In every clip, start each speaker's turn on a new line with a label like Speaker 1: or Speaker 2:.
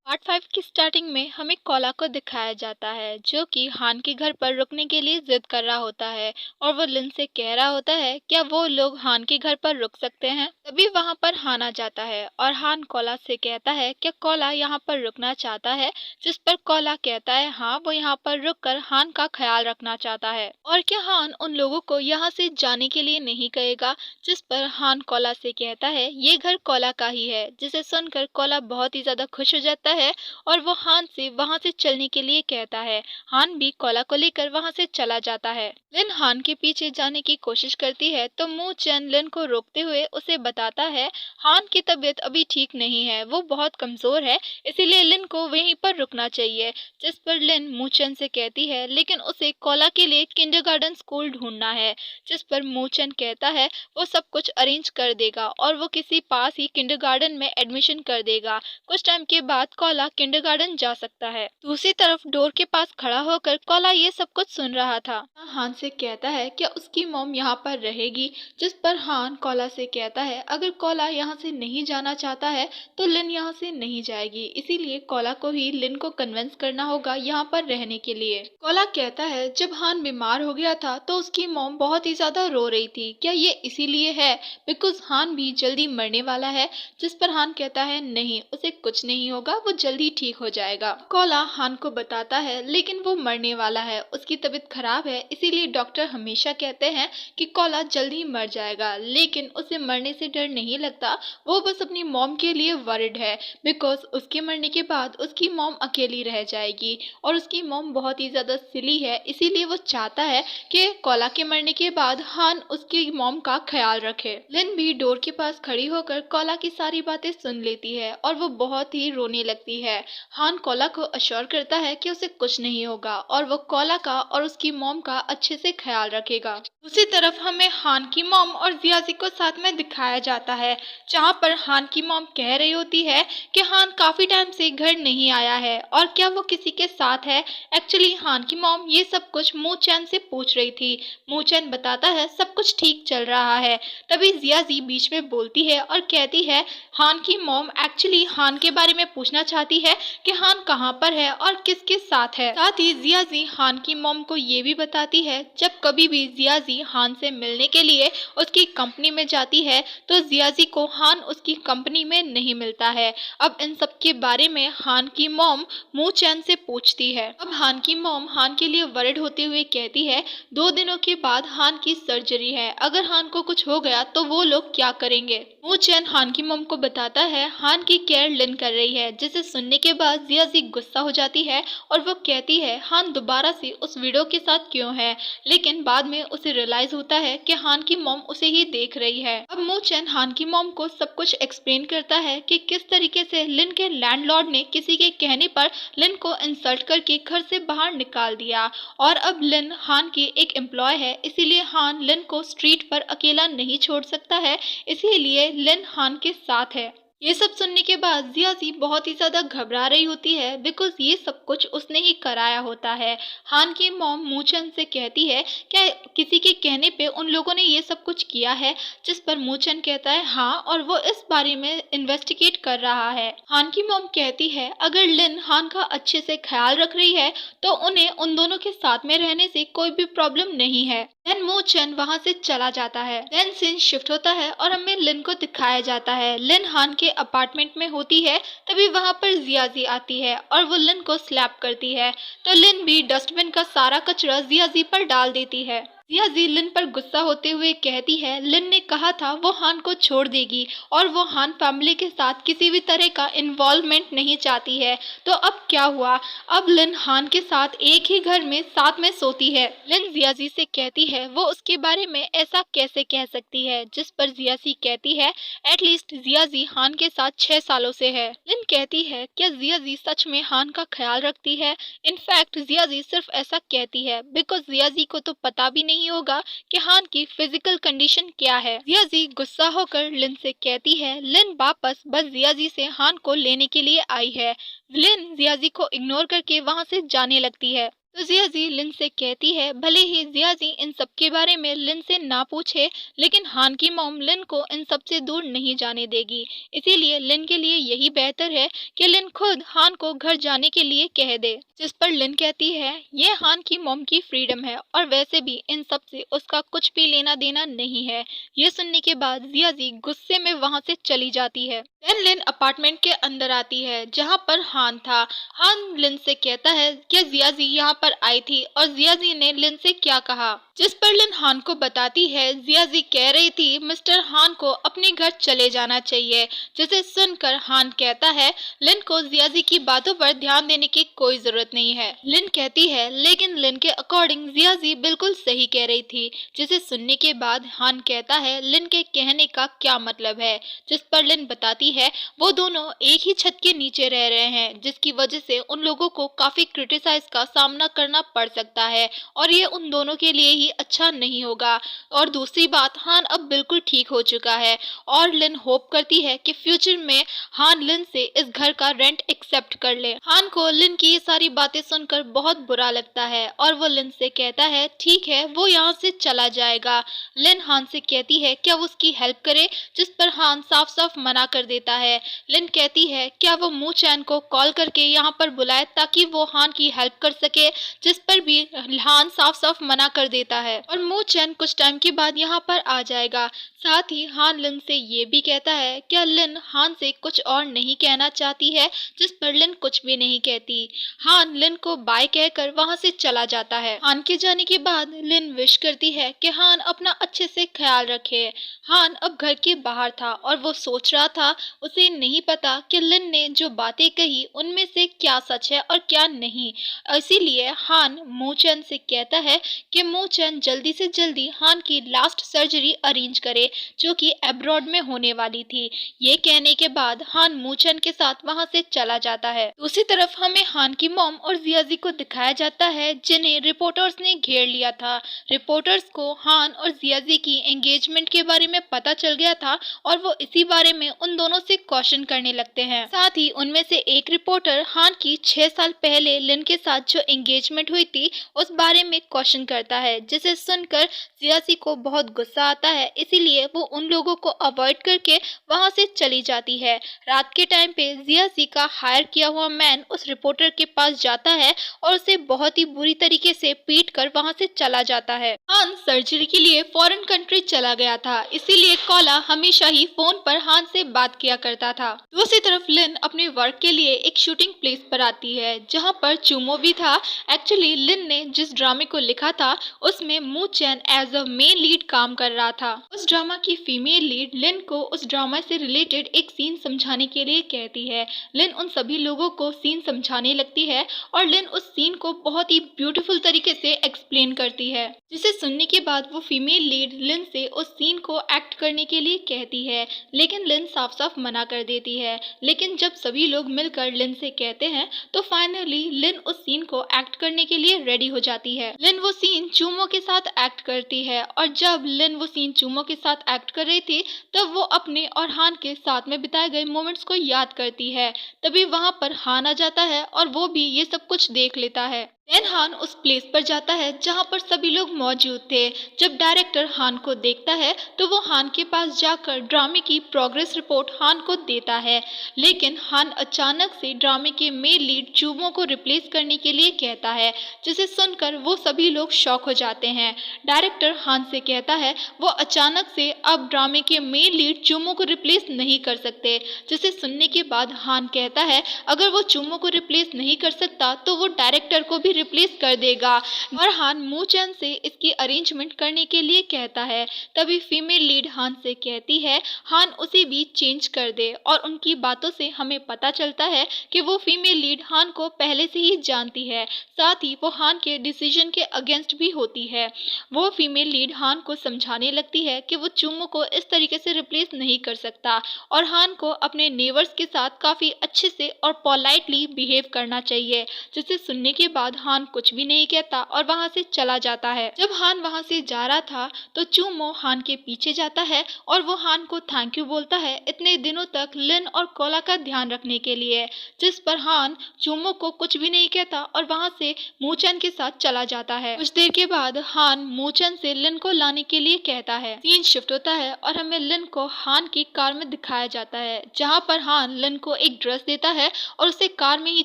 Speaker 1: Part 5 की starting में हमें कोला को दिखाया जाता है जो कि हान के घर पर रुकने के लिए जिद कर रहा होता है और वो लिन से कह रहा होता है क्या वो लोग हान के घर पर रुक सकते हैं। तभी वहां पर हान आ जाता है और हान कोला से कहता है क्या कोला यहाँ पर रुकना चाहता है, जिस पर कोला कहता है हाँ वो यहाँ पर रुककर हान का ख्याल रखना चाहता है और क्या हान उन लोगों को यहाँ से जाने के लिए नहीं कहेगा। जिस पर हान कोला से कहता है ये घर कोला का ही है, जिसे सुनकर कोला बहुत ही ज्यादा खुश हो जाता है और वो हान से वहां से चलने के लिए कहता है। हान भी कोला को लेकर वहां से चला जाता है। लिन हान के पीछे जाने की कोशिश करती है तो मू चैन लिन को रोकते हुए उसे बताता है हान की तबीयत अभी ठीक नहीं है, वो बहुत कमजोर है, इसीलिए लिन को वहीं पर रुकना चाहिए। जिस पर लिन मू चैन से कहती है लेकिन उसे कोला के लिए किंडरगार्टन स्कूल ढूंढना है। जिस पर मू चैन कहता है वो सब कुछ अरेंज कर देगा और वो किसी पास ही किंडरगार्टन में एडमिशन कर देगा। कुछ टाइम के बाद कोला किंडरगार्टन जा सकता है। दूसरी तरफ डोर के पास खड़ा होकर कोला ये सब कुछ सुन रहा था। हान से कहता है क्या उसकी मॉम यहाँ पर रहेगी। जिस पर हान कोला से कहता है अगर कोला यहाँ से नहीं जाना चाहता है तो लिन यहाँ से नहीं जाएगी, इसीलिए कोला को ही लिन को कन्विंस करना होगा यहाँ पर रहने के लिए। कोला कहता है जब हान बीमार हो गया था तो उसकी मॉम बहुत ही ज्यादा रो रही थी, क्या ये इसीलिए है बिकॉज हान भी जल्दी मरने वाला है। जिस पर हान कहता है नहीं उसे कुछ नहीं होगा, वो जल्दी ठीक हो जाएगा। कोला हान को बताता है लेकिन वो मरने वाला है, उसकी तबीयत खराब है, इसीलिए डॉक्टर हमेशा कहते हैं कि कोला जल्दी मर जाएगा, लेकिन उसे मरने से डर नहीं लगता, वो बस अपनी मॉम के लिए वरिड है बिकॉज उसके मरने के बाद उसकी मॉम अकेली रह जाएगी और उसकी मॉम बहुत ही ज्यादा सिली है, इसीलिए वो चाहता है कि कोला के मरने के बाद हान उसकी मॉम का ख्याल रखे। लिन भी डोर के पास खड़ी होकर कोला की सारी बातें सुन लेती है और वो बहुत ही रोने लगती है। हान कोला को अश्योर करता है कि उसे कुछ नहीं होगा और वो कोला का और उसकी मॉम का अच्छे से ख्याल रखेगा। दूसरी तरफ हमें हान की मॉम और जियाजी को साथ में दिखाया जाता है, जहाँ पर हान की मॉम कह रही होती है कि हान काफी टाइम से घर नहीं आया है और क्या वो किसी के साथ है। एक्चुअली हान की मॉम ये सब कुछ मू चैन से पूछ रही थी। मू चैन बताता है सब कुछ ठीक चल रहा है। तभी जियाजी बीच में बोलती है और कहती है हान की मॉम एक्चुअली हान के बारे में पूछना चाहती है कि हान कहाँ पर है और किसके साथ है। साथ ही जियाजी हान की मॉम को ये भी बताती है जब कभी भी जियाजी हान से मिलने के लिए उसकी कंपनी में जाती है तो जियाजी को हान उसकी कंपनी में नहीं मिलता है। अब इन सब के बारे में हान की मॉम मू चैन से पूछती है। अब हान की मॉम हान के लिए वरिड होते हुए कहती है 2 दिनों के बाद हान की सर्जरी है, अगर हान को कुछ हो गया तो वो लोग क्या करेंगे। मू चैन हान की मॉम को बताता है हान की केयर लिन कर रही है, जिसे सुनने के बाद जियाजी गुस्सा हो जाती है और वो कहती है हान दोबारा से उस वीडियो के साथ क्यों है, लेकिन बाद में उसे रियलाइज होता है कि हान की मॉम उसे ही देख रही है। अब मू चैन हान की मॉम को सब कुछ एक्सप्लेन करता है कि किस तरीके से लिन के लैंडलॉर्ड ने किसी के कहने पर लिन को इंसल्ट करके घर से बाहर निकाल दिया और अब लिन हान की एक एम्प्लॉय है, इसीलिए हान लिन को स्ट्रीट पर अकेला नहीं छोड़ सकता है, इसीलिए लिन हान के साथ है। ये सब सुनने के बाद जियाजी बहुत ही ज्यादा घबरा रही होती है बिकॉज ये सब कुछ उसने ही कराया होता है। हान की मॉम मूचन से कहती है क्या किसी के कहने पे उन लोगों ने ये सब कुछ किया है। जिस पर मूचन कहता है हाँ और वो इस बारे में इन्वेस्टिगेट कर रहा है। हान की मॉम कहती है अगर लिन हान का अच्छे से ख्याल रख रही है तो उन्हें उन दोनों के साथ में रहने से कोई भी प्रॉब्लम नहीं है। देन मूचन वहां से चला जाता है। देन सीन शिफ्ट होता है और हमें लिन को दिखाया जाता है। लिन हान के अपार्टमेंट में होती है, तभी वहां पर जियाजी आती है और वो लिन को स्लैप करती है तो लिन भी डस्टबिन का सारा कचरा जियाजी पर डाल देती है। जियाजी लिन पर गुस्सा होते हुए कहती है लिन ने कहा था वो हान को छोड़ देगी और वो हान फैमिली के साथ किसी भी तरह का इन्वॉल्वमेंट नहीं चाहती है, तो अब क्या हुआ, अब लिन हान के साथ एक ही घर में साथ में सोती है। लिन जियाजी से कहती है वो उसके बारे में ऐसा कैसे कह सकती है। जिस पर जियाजी कहती है एटलीस्ट जियाजी हान के साथ 6 सालों से है। लिन कहती है क्या जियाजी सच में हान का ख्याल रखती है। इनफैक्ट जियाजी सिर्फ ऐसा कहती है बिकॉज जियाजी को तो पता भी नहीं होगा कि हान की फिजिकल कंडीशन क्या है। जियाजी गुस्सा होकर लिन से कहती है लिन वापस बस जियाजी से हान को लेने के लिए आई है। लिन जियाजी को इग्नोर करके वहां से जाने लगती है। तो जियाजी लिन से कहती है भले ही जियाजी इन सब के बारे में लिन से ना पूछे, लेकिन हान की मॉम लिन को इन सब से दूर नहीं जाने देगी। इसीलिए लिन के लिए यही बेहतर है कि लिन खुद हान को घर जाने के लिए कह दे। जिस पर लिन कहती है ये हान की मॉम की फ्रीडम है और वैसे भी इन सब से उसका कुछ भी लेना देना नहीं है। ये सुनने के बाद जियाजी गुस्से में वहां से चली जाती है। देन लिन अपार्टमेंट के अंदर आती है जहाँ पर हान था। हान लिन से कहता है कि जियाजी यहाँ पर आई थी और जियाजी ने लिन से क्या कहा। जिस पर लिन हान को बताती है जियाजी कह रही थी मिस्टर हान को अपने घर चले जाना चाहिए। जिसे सुनकर हान कहता है लिन को जियाजी की बातों पर ध्यान देने की कोई जरूरत नहीं है। लिन कहती है लेकिन लिन के अकॉर्डिंग जियाजी बिल्कुल सही कह रही थी। जिसे सुनने के बाद हान कहता है लिन के कहने का क्या मतलब है। जिस पर लिन बताती है वो दोनों एक ही छत के नीचे रह रहे हैं, जिसकी वजह से उन लोगों को काफी क्रिटिसाइज का सामना करना पड़ सकता है और ये उन दोनों के लिए ही अच्छा नहीं होगा। और दूसरी बात हान अब बिल्कुल ठीक हो चुका है और लिन होप करती है कि फ्यूचर में हान लिन से इस घर का रेंट एक्सेप्ट कर ले। हान को लिन की ये सारी बातें सुनकर बहुत बुरा लगता है और वो लिन से कहता है ठीक है वो यहाँ से चला जाएगा। लिन हान से कहती है क्या वो उसकी हेल्प करे, जिस पर हान साफ साफ मना कर देता है। लिन कहती है क्या वो मू चैन को कॉल करके यहाँ पर बुलाए ताकि वो हान की हेल्प कर सके, जिस पर भी हान साफ साफ मना कर देता है और मू चैन कुछ टाइम के बाद यहाँ पर आ जाएगा। साथ ही हान लिन से ये भी कहता है क्या लिन हान से कुछ और नहीं कहना चाहती है, जिस पर लिन कुछ भी नहीं कहती। हान लिन को बाय कहकर वहाँ से चला जाता है। हान के जाने के बाद लिन विश करती है कि हान अपना अच्छे से ख्याल रखे। हान अब घर के बाहर था और वो सोच रहा था उसे नहीं पता कि लिन ने जो बातें कही उनमें से क्या सच है और क्या नहीं। इसीलिए हान मू चैन से कहता है कि मू चैन जल्दी से जल्दी हान की लास्ट सर्जरी अरेंज करे जो कि अब्रॉड में होने वाली थी। ये कहने के बाद हान मू चैन के साथ वहां से चला जाता है। दूसरी तरफ हमें हान की मॉम और जियाजी को दिखाया जाता है जिन्हें रिपोर्टर्स ने घेर लिया था। रिपोर्टर्स को हान और जियाजी की एंगेजमेंट के बारे में पता चल गया था और वो इसी बारे में उन दोनों से क्वेश्चन करने लगते हैं। साथ ही उनमें से एक रिपोर्टर हान की 6 साल पहले लिन के साथ जो एंगेजमेंट हुई थी उस बारे में क्वेश्चन करता है, जिसे सुनकर जियाजी को बहुत गुस्सा आता है। इसीलिए वो उन लोगों को अवॉइड करके वहां से चली जाती है। रात के टाइम पे जियाजी का हायर किया हुआ मैन उस रिपोर्टर के पास जाता है और उसे बहुत ही बुरी तरीके से पीट कर वहां से चला जाता है। हान सर्जरी के लिए फॉरेन कंट्री चला गया था, इसीलिए कॉला हमेशा ही फोन पर हान से बात किया करता था। दूसरी तरफ लिन अपने वर्क के लिए एक शूटिंग प्लेस पर आती है जहां पर चूमो भी था। एक्चुअली लिन ने जिस ड्रामे को लिखा था उसमें मू चैन एज अ मेन लीड काम कर रहा था। उस ड्रामा की फीमेल लीड लिन को उस ड्रामा से रिलेटेड एक सीन समझाने के लिए कहती है। लिन उन सभी लोगों को सीन समझाने लगती है और लिन उस सीन को बहुत ही ब्यूटीफुल तरीके से एक्सप्लेन करती है, जिसे सुनने के बाद वो फीमेल लीड लिन से उस सीन को एक्ट करने के लिए कहती है, लेकिन लिन साफ साफ मना कर देती है। लेकिन जब सभी लोग मिलकर लिन से कहते हैं तो फाइनली लिन उस सीन को एक्ट करने के लिए रेडी हो जाती है। लिन वो सीन चूमो के साथ एक्ट करती है और जब लिन वो सीन चूमो के साथ एक्ट कर रही थी तब वो अपने और हान के साथ में बिताए गए मोमेंट्स को याद करती है। तभी वहां पर हान आ जाता है और वो भी ये सब कुछ देख लेता है। देन हान उस प्लेस पर जाता है जहां पर सभी लोग मौजूद थे। जब डायरेक्टर हान को देखता है तो वो हान के पास जाकर ड्रामे की प्रोग्रेस रिपोर्ट हान को देता है, लेकिन हान अचानक से ड्रामे के मेन लीड चूमो को रिप्लेस करने के लिए कहता है, जिसे सुनकर वो सभी लोग शॉक हो जाते हैं। डायरेक्टर हान से कहता है वो अचानक से अब ड्रामे के मेन लीड चूमो को रिप्लेस नहीं कर सकते, जिसे सुनने के बाद हान कहता है अगर वो चूमो को रिप्लेस नहीं कर सकता तो वो डायरेक्टर को भी रिप्लेस कर देगा और हान मू चैन से इसकी अरेंजमेंट करने के लिए कहता है। तभी फीमेल लीड हान से कहती है हान उसे भी चेंज कर दे और उनकी बातों से हमें पता चलता है कि वो फीमेल लीड हान को पहले से ही जानती है, साथ ही वो हान के डिसीजन के अगेंस्ट भी होती है। वो फीमेल लीड हान को समझाने लगती है कि वो चूमो को इस तरीके से रिप्लेस नहीं कर सकता और हान को अपने नेबर्स के साथ काफी अच्छे से और पोलाइटली बिहेव करना चाहिए, जिसे सुनने के बाद हान कुछ भी नहीं कहता और वहाँ से चला जाता है। जब हान वहाँ से जा रहा था तो चूमो हान के पीछे जाता है और वो हान को थैंक यू बोलता है इतने दिनों तक लिन और कोला का ध्यान रखने के लिए, जिस पर हान चूमो को कुछ भी नहीं कहता और वहाँ से मूचन के साथ चला जाता है। कुछ देर के बाद हान मूचन से लिन को लाने के लिए कहता है। सीन शिफ्ट होता है और हमें लिन को हान की कार में दिखाया जाता है, जहाँ पर हान लिन को एक ड्रेस देता है और उसे कार में ही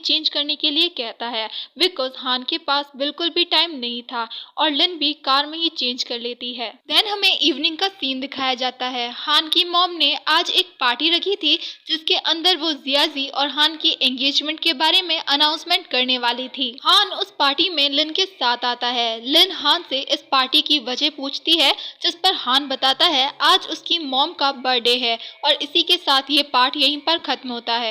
Speaker 1: चेंज करने के लिए कहता है, बिकॉज हान के पास बिल्कुल भी टाइम नहीं था और लिन भी कार में ही चेंज कर लेती है। देन हमें इवनिंग का सीन दिखाया जाता है। हान की मॉम ने आज एक पार्टी रखी थी जिसके अंदर वो जियाजी और हान की एंगेजमेंट के बारे में अनाउंसमेंट करने वाली थी। हान उस पार्टी में लिन के साथ आता है। लिन हान से इस पार्टी की वजह पूछती है, जिस पर हान बताता है आज उसकी मॉम का बर्थडे है और इसी के साथ ये पार्ट यहीं पर खत्म होता है।